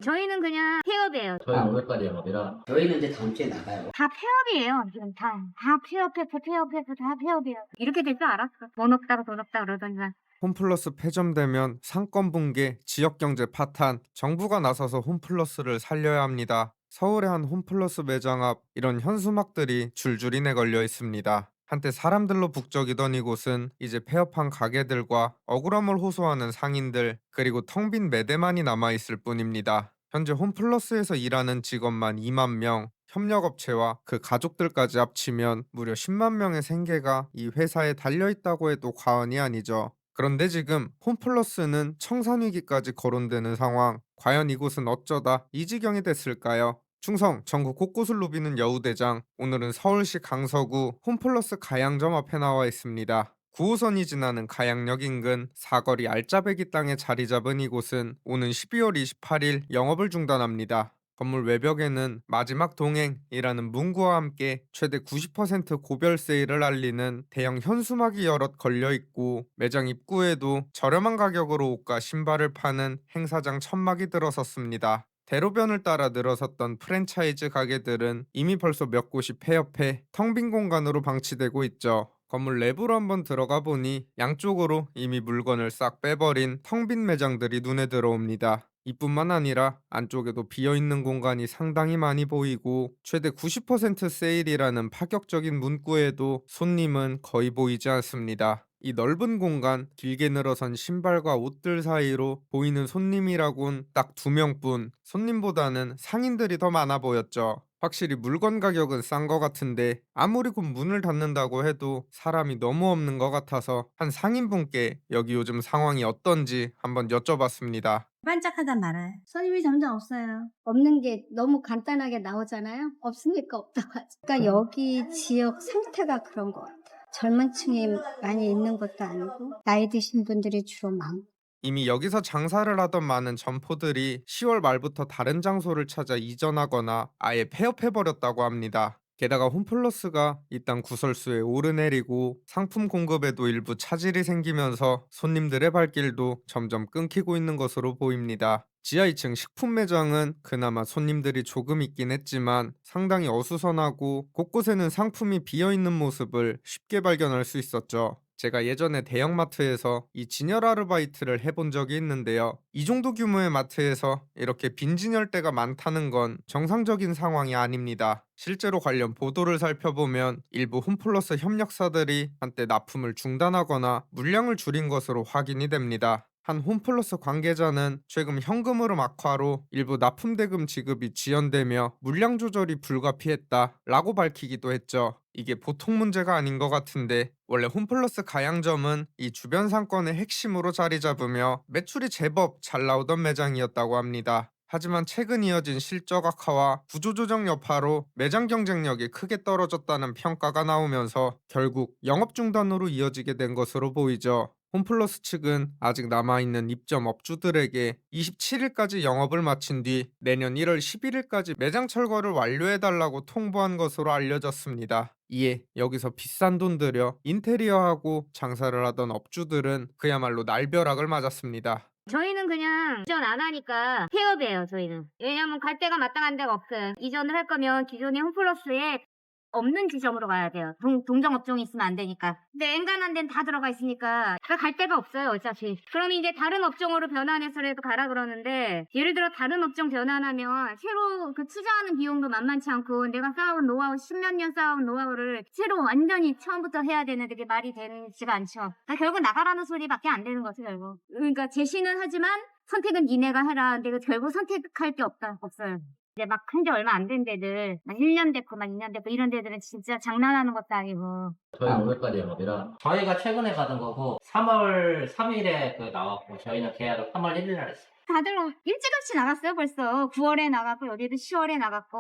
저희는 그냥 폐업이에요. 저희는 오늘까지 영업이라. 저희는 이제 다음 주에 나가요. 다 폐업이에요. 지금 다 폐업해서 다 폐업이에요. 이렇게 될 줄 알았어. 돈 없다고 돈 없다 그러더니만. 홈플러스 폐점되면 상권 붕괴, 지역경제 파탄, 정부가 나서서 홈플러스를 살려야 합니다. 서울의 한 홈플러스 매장 앞 이런 현수막들이 줄줄이내 걸려 있습니다. 한때 사람들로 북적이던 이곳은 이제 폐업한 가게들과 억울함을 호소하는 상인들, 그리고 텅 빈 매대만이 남아있을 뿐입니다. 현재 홈플러스에서 일하는 직원만 2만 명, 협력업체와 그 가족들까지 합치면 무려 10만 명의 생계가 이 회사에 달려있다고 해도 과언이 아니죠. 그런데 지금 홈플러스는 청산위기까지 거론되는 상황, 과연 이곳은 어쩌다 이 지경이 됐을까요? 충성, 전국 곳곳을 누비는 여우대장, 오늘은 서울시 강서구 홈플러스 가양점 앞에 나와 있습니다. 9호선이 지나는 가양역 인근 사거리 알짜배기 땅에 자리 잡은 이곳은 오는 12월 28일 영업을 중단합니다. 건물 외벽에는 마지막 동행이라는 문구와 함께 최대 90% 고별 세일을 알리는 대형 현수막이 여럿 걸려 있고, 매장 입구에도 저렴한 가격으로 옷과 신발을 파는 행사장 천막이 들어섰습니다. 대로변을 따라 늘어섰던 프랜차이즈 가게들은 이미 벌써 몇 곳이 폐업해 텅 빈 공간으로 방치되고 있죠. 건물 내부로 한번 들어가 보니 양쪽으로 이미 물건을 싹 빼버린 텅 빈 매장들이 눈에 들어옵니다. 이뿐만 아니라 안쪽에도 비어있는 공간이 상당히 많이 보이고, 최대 90% 세일이라는 파격적인 문구에도 손님은 거의 보이지 않습니다. 이 넓은 공간, 길게 늘어선 신발과 옷들 사이로 보이는 손님이라곤 딱 2명뿐. 손님보다는 상인들이 더 많아 보였죠. 확실히 물건 가격은 싼 것 같은데 아무리 곧 문을 닫는다고 해도 사람이 너무 없는 것 같아서 한 상인분께 여기 요즘 상황이 어떤지 한번 여쭤봤습니다. 반짝하단 말아요. 손님이 점점 없어요. 없는 게 너무 간단하게 나오잖아요. 없으니까 없다고 하죠. 그러니까 여기 지역 상태가 그런 것 같아요. 젊은 층이 많이 있는 것도 아니고 나이 드신 분들이 주로 많고. 이미 여기서 장사를 하던 많은 점포들이 10월 말부터 다른 장소를 찾아 이전하거나 아예 폐업해버렸다고 합니다. 게다가 홈플러스가 이 땅 구설수에 오르내리고 상품 공급에도 일부 차질이 생기면서 손님들의 발길도 점점 끊기고 있는 것으로 보입니다. 지하 2층 식품 매장은 그나마 손님들이 조금 있긴 했지만 상당히 어수선하고 곳곳에는 상품이 비어있는 모습을 쉽게 발견할 수 있었죠. 제가 예전에 대형마트에서 이 진열 아르바이트를 해본 적이 있는데요. 이 정도 규모의 마트에서 이렇게 빈진열대가 많다는 건 정상적인 상황이 아닙니다. 실제로 관련 보도를 살펴보면 일부 홈플러스 협력사들이 한때 납품을 중단하거나 물량을 줄인 것으로 확인이 됩니다. 한 홈플러스 관계자는 최근 현금 흐름 악화로 일부 납품대금 지급이 지연되며 물량 조절이 불가피했다라고 밝히기도 했죠. 이게 보통 문제가 아닌 것 같은데, 원래 홈플러스 가양점은 이 주변 상권의 핵심으로 자리 잡으며 매출이 제법 잘 나오던 매장이었다고 합니다. 하지만 최근 이어진 실적 악화와 구조조정 여파로 매장 경쟁력이 크게 떨어졌다는 평가가 나오면서 결국 영업 중단으로 이어지게 된 것으로 보이죠. 홈플러스 측은 아직 남아있는 입점 업주들에게 27일까지 영업을 마친 뒤 내년 1월 11일까지 매장 철거를 완료해달라고 통보한 것으로 알려졌습니다. 이에 여기서 비싼 돈 들여 인테리어하고 장사를 하던 업주들은 그야말로 날벼락을 맞았습니다. 저희는 그냥 이전 안 하니까 폐업이에요. 저희는. 왜냐면 갈 데가 마땅한 데가 없어요. 이전을 할 거면 기존의 홈플러스에 없는 지점으로 가야 돼요. 동종 업종이 있으면 안 되니까. 근데 엔간한 데는 다 들어가 있으니까 갈 데가 없어요, 어차피. 그럼 이제 다른 업종으로 변환해서라도 가라 그러는데, 예를 들어 다른 업종 변환하면 새로 그 투자하는 비용도 만만치 않고, 내가 쌓아온 노하우, 10몇 년 쌓아온 노하우를 새로 완전히 처음부터 해야 되는데 그게 말이 되지가 않죠. 그러니까 결국 나가라는 소리밖에 안 되는 거죠, 결국. 그러니까 제시는 하지만 선택은 니네가 해라. 근데 결국 선택할 게 없어요. 이제 막 한 지 얼마 안 된 데들, 막 1년 됐고 막 2년 됐고 이런 데들은 진짜 장난하는 것도 아니고. 저희는 오늘까지 영업이라. 저희가 최근에 받은 거고 3월 3일에 나왔고 저희는 계약을 3월 1일 날 했어요. 다들 일찌감치 나갔어요. 벌써 9월에 나갔고 여기도 10월에 나갔고.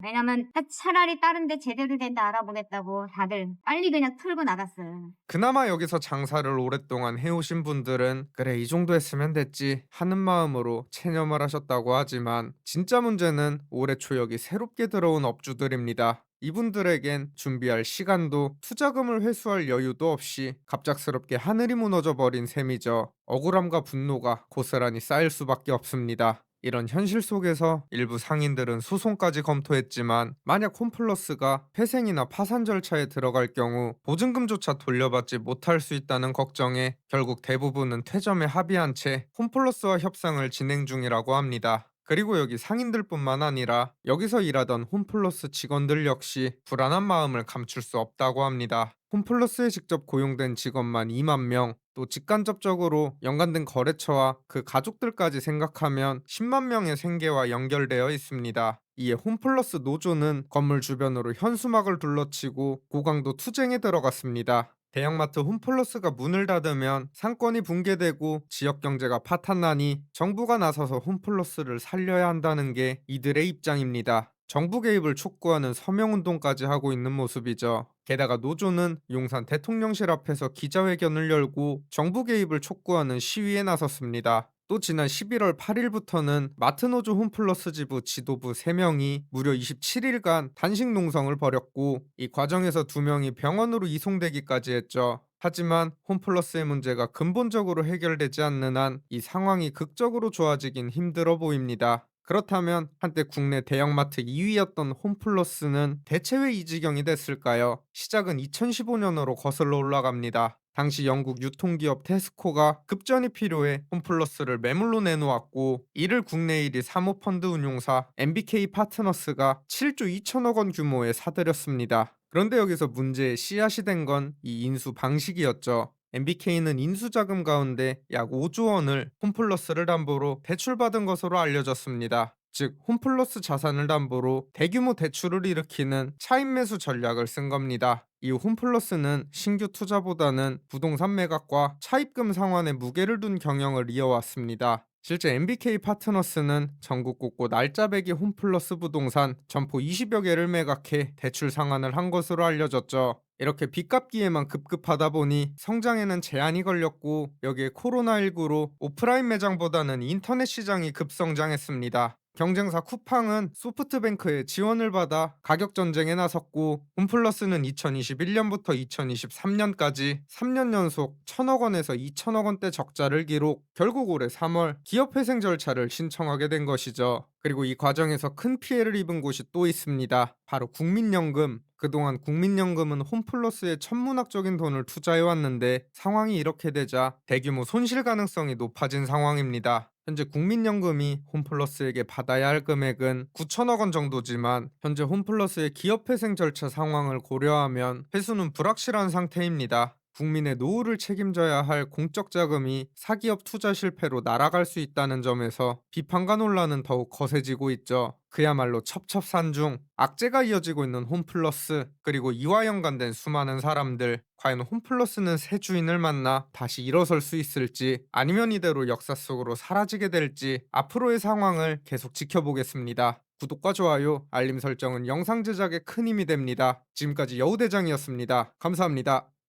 왜냐면 차라리 다른 데 제대로 된 데 알아보겠다고 다들 빨리 그냥 틀고 나갔어요. 그나마 여기서 장사를 오랫동안 해오신 분들은 그래 이 정도 했으면 됐지 하는 마음으로 체념을 하셨다고 하지만, 진짜 문제는 올해 초 여기 새롭게 들어온 업주들입니다. 이분들에겐 준비할 시간도 투자금을 회수할 여유도 없이 갑작스럽게 하늘이 무너져 버린 셈이죠. 억울함과 분노가 고스란히 쌓일 수밖에 없습니다. 이런 현실 속에서 일부 상인들은 소송까지 검토했지만 만약 홈플러스가 폐생이나 파산 절차에 들어갈 경우 보증금조차 돌려받지 못할 수 있다는 걱정에 결국 대부분은 퇴점에 합의한 채 홈플러스와 협상을 진행 중이라고 합니다. 그리고 여기 상인들뿐만 아니라 여기서 일하던 홈플러스 직원들 역시 불안한 마음을 감출 수 없다고 합니다. 홈플러스에 직접 고용된 직원만 2만 명, 또 직간접적으로 연관된 거래처와 그 가족들까지 생각하면 10만 명의 생계와 연결되어 있습니다. 이에 홈플러스 노조는 건물 주변으로 현수막을 둘러치고 고강도 투쟁에 들어갔습니다. 대형마트 홈플러스가 문을 닫으면 상권이 붕괴되고 지역 경제가 파탄나니 정부가 나서서 홈플러스를 살려야 한다는 게 이들의 입장입니다. 정부 개입을 촉구하는 서명운동까지 하고 있는 모습이죠. 게다가 노조는 용산 대통령실 앞에서 기자회견을 열고 정부 개입을 촉구하는 시위에 나섰습니다. 또 지난 11월 8일부터는 마트노조 홈플러스 지부 지도부 3명이 무려 27일간 단식 농성을 벌였고 이 과정에서 2명이 병원으로 이송되기까지 했죠. 하지만 홈플러스의 문제가 근본적으로 해결되지 않는 한 이 상황이 극적으로 좋아지긴 힘들어 보입니다. 그렇다면 한때 국내 대형마트 2위였던 홈플러스는 대체 왜 이 지경이 됐을까요? 시작은 2015년으로 거슬러 올라갑니다. 당시 영국 유통기업 테스코가 급전이 필요해 홈플러스를 매물로 내놓았고 이를 국내 1위 사모펀드 운용사 MBK 파트너스가 7조 2천억 원 규모에 사들였습니다. 그런데 여기서 문제의 씨앗이 된 건 이 인수 방식이었죠. MBK는 인수자금 가운데 약 5조 원을 홈플러스를 담보로 대출받은 것으로 알려졌습니다. 즉 홈플러스 자산을 담보로 대규모 대출을 일으키는 차입 매수 전략을 쓴 겁니다. 이후 홈플러스는 신규 투자보다는 부동산 매각과 차입금 상환에 무게를 둔 경영을 이어왔습니다. 실제 MBK 파트너스는 전국 곳곳 알짜배기 홈플러스 부동산 점포 20여 개를 매각해 대출 상환을 한 것으로 알려졌죠. 이렇게 빚 갚기에만 급급하다 보니 성장에는 제한이 걸렸고 여기에 코로나19로 오프라인 매장보다는 인터넷 시장이 급성장했습니다. 경쟁사 쿠팡은 소프트뱅크의 지원을 받아 가격 전쟁에 나섰고 홈플러스는 2021년부터 2023년까지 3년 연속 1,000억 원에서 2,000억 원대 적자를 기록, 결국 올해 3월 기업회생 절차를 신청하게 된 것이죠. 그리고 이 과정에서 큰 피해를 입은 곳이 또 있습니다. 바로 국민연금. 그동안 국민연금은 홈플러스에 천문학적인 돈을 투자해왔는데 상황이 이렇게 되자 대규모 손실 가능성이 높아진 상황입니다. 현재 국민연금이 홈플러스에게 받아야 할 금액은 9천억 원 정도지만 현재 홈플러스의 기업회생 절차 상황을 고려하면 회수는 불확실한 상태입니다. 국민의 노후를 책임져야 할 공적 자금이 사기업 투자 실패로 날아갈 수 있다는 점에서 비판과 논란은 더욱 거세지고 있죠. 그야말로 첩첩산중, 악재가 이어지고 있는 홈플러스, 그리고 이와 연관된 수많은 사람들, 과연 홈플러스는 새 주인을 만나 다시 일어설 수 있을지 아니면 이대로 역사 속으로 사라지게 될지 앞으로의 상황을 계속 지켜보겠습니다. 구독과 좋아요, 알림 설정은 영상 제작에 큰 힘이 됩니다. 지금까지 여우대장이었습니다. 감사합니다.